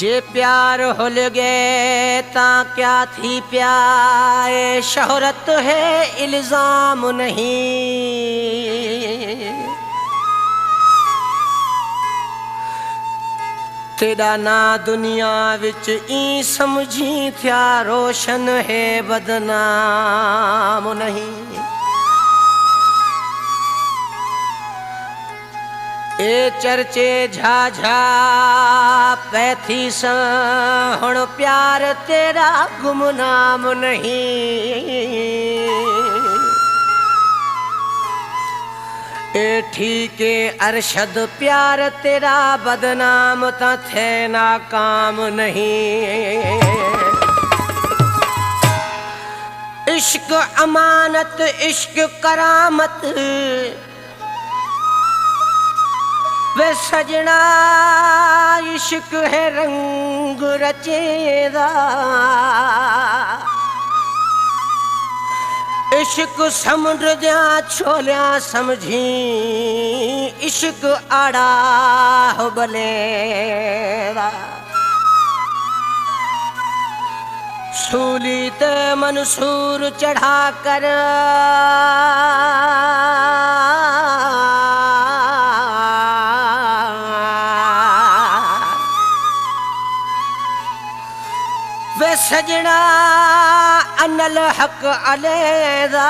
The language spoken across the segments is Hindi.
जे प्यार हुल गए ता क्या थी प्याए शोहरत है इल्जाम नहीं। तेरा ना दुनिया विच ई समझी थिया रोशन है बदनाम नहीं। ए चर्चे झाझा पैथी सा हुण प्यार तेरा गुमनाम नहीं। ए ठीके अरशद प्यार तेरा बदनाम ता थे नाकाम नहीं। इश्क अमानत इश्क करामत वे सजना इश्क है रंग रचेदा। इश्क समुद्र दिया छोलिया समझी इश्क आड़ा हो बलेदा। सूली ते मंसूर चढ़ा कर वे सजना अनल हक अलैदा।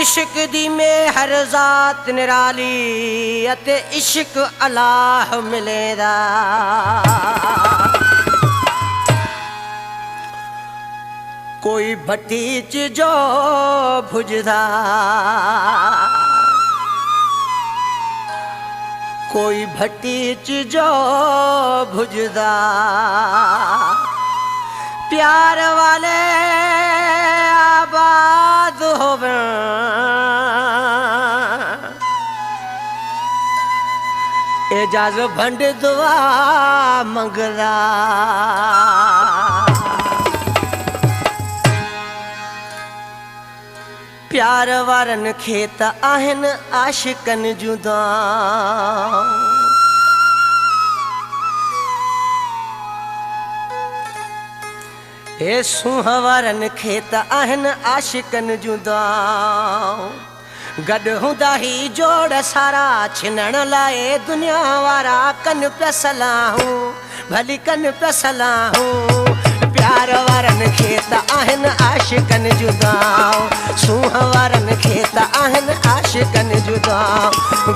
इश्क दी में हर जात निराली अते इश्क अल्लाह मिलेदा। कोई भट्टी च जो भुजदा कोई भट्टी च जो भुजदा। प्यार वाले आबाद होवे एजाज भंड दुआ मंगदा। प्यार वारन खेत आहन आशिकन जुदा। ए सुहावरन खेत आहन आशिकन जुदा। गड हुंदा ही जोड़ सारा छिनण लाए दुनिया वारा कन पे सलाहूं भली कन पे सलाहूं। प्यार वारन खेत आहन आशिकन जुदा। सुहावरन खेत आहन आशिकन जुदा।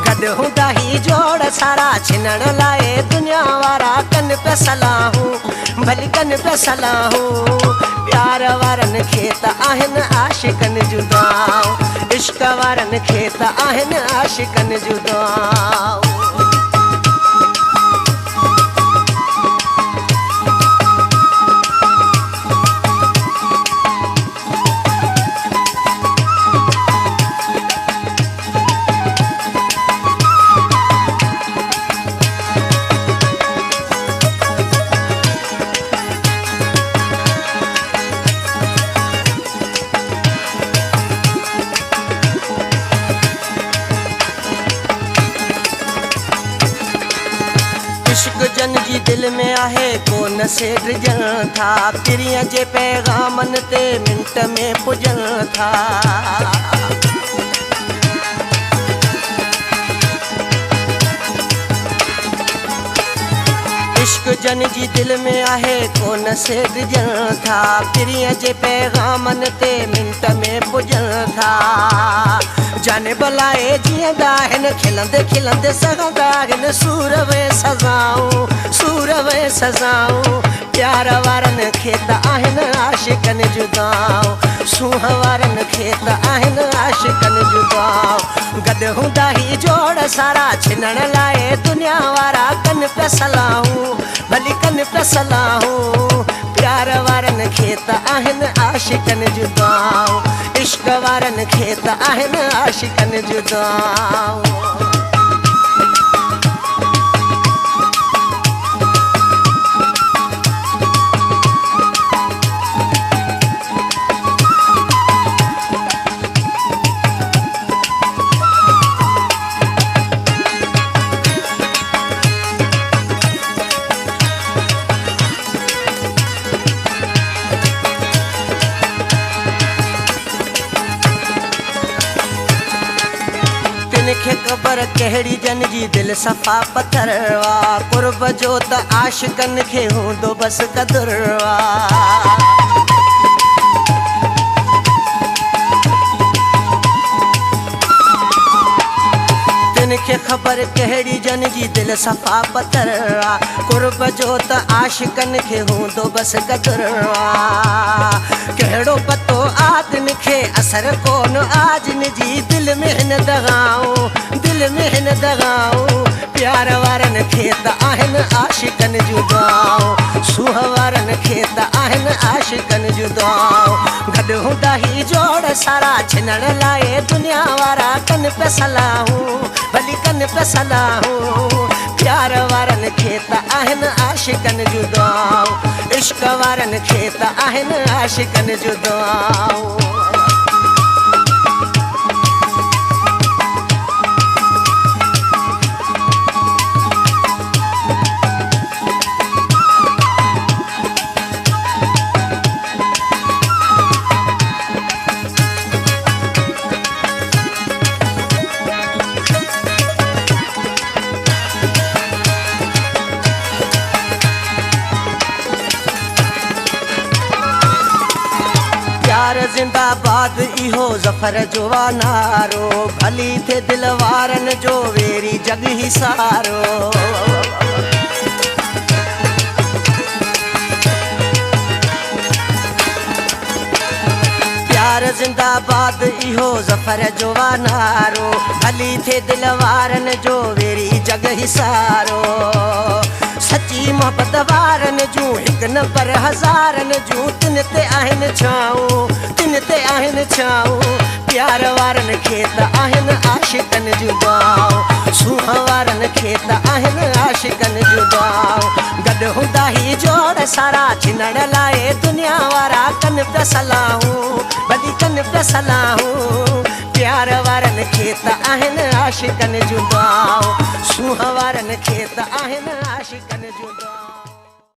गड हुंदा ही जोड़ सारा छिनण लाए दुनिया वारा कन पे सलाहूं भली कन पे सलाहूं। प्यार वारन खेत आहन आशिकन जुदा। इश्क वारन खेत आहन आशिकन जुदा। इश्क जन जी दिल में आहे कोन से ड्रिजन था। पिरिया जे पैगामन ते मिंट में पुजन था। इश्क जन जी दिल में आहे कोन से ड्रिजन था। पिरिया जे पैगामन ते मिंट में पुजन था। जाने बलाए जियंदा हिन खिलंदे खिलंदे सगंदा हिन सूर वे सजाऊं। प्यार वारन खेत आहन आशिकन जुदा। सुहावरन खेत आहन आशिकन जुदा। गड हुंदा ही जोड़ सारा छिनण लाए दुनिया वारा कन पे सलाहूं भली कन पे सलाहूं। प्यार वारन खेत आहन आशिकन जुदा। इश्क वारन खेत आहन आशिकन जुदा। ख़बर कहिड़ी जन जी दिल सफ़ा पथरवा कुर्ब जो त आशिकन खे हूंदो बस कदुरवा तिनखे ख़बर कहिड़ी जन जी दिल सफ़ा पथरवा कुर्ब जो त आशिकन खे हूंदो बस कदुरवा कहिड़ो पतो आदिन खे असर कोन आजिन जी दिल में हिन दगाऊं दिल में हिन दगाऊं प्यार वारनि खे त आहिनि आशिकनि जूं दुआऊं सूह वारनि खे त आहिनि आशिकनि जूं दुआऊं गॾु हूंदा ही जोड़ सारा छिनण लाइ दुनिया वारा कनि पिया सलाहूं भली कनि पिया सलाहूं प्यार वारनि खे त आहिनि आशिकनि जूं दुआऊं इश्क वारनि खे त आहिनि आशिकनि जूं दुआऊं प्यार जिंदाबाद इहो ज़फ़र जो नारो भली थे दिल वारनि जो वेरी जग ही सारो प्यार जिंदाबाद इहो ज़फ़र जो नारो भली थे दिल वारनि जो वेरी जग ही सारो सच्ची मोहब्बत वारनि जूं हिकु न पर हज़ारनि जूं तिन ते आहिनि छाऊं तिन ते आहिनि छाऊं प्यार वारनि खे त आहिनि आशिकनि जूं दुआऊं सूह वारनि खे त आहिनि आशिकनि जूं दुआऊं गॾु हूंदा ही जोड़ सारा छिनण लाइ दुनिया वारा कनि पिया सलाहूं भली कनि पिया सलाहूं प्यार वारनि खे त आहिनि आशिकनि जूं दुआऊं सूह वारनि खे त आहिनि आशिकनि जूं दुआऊं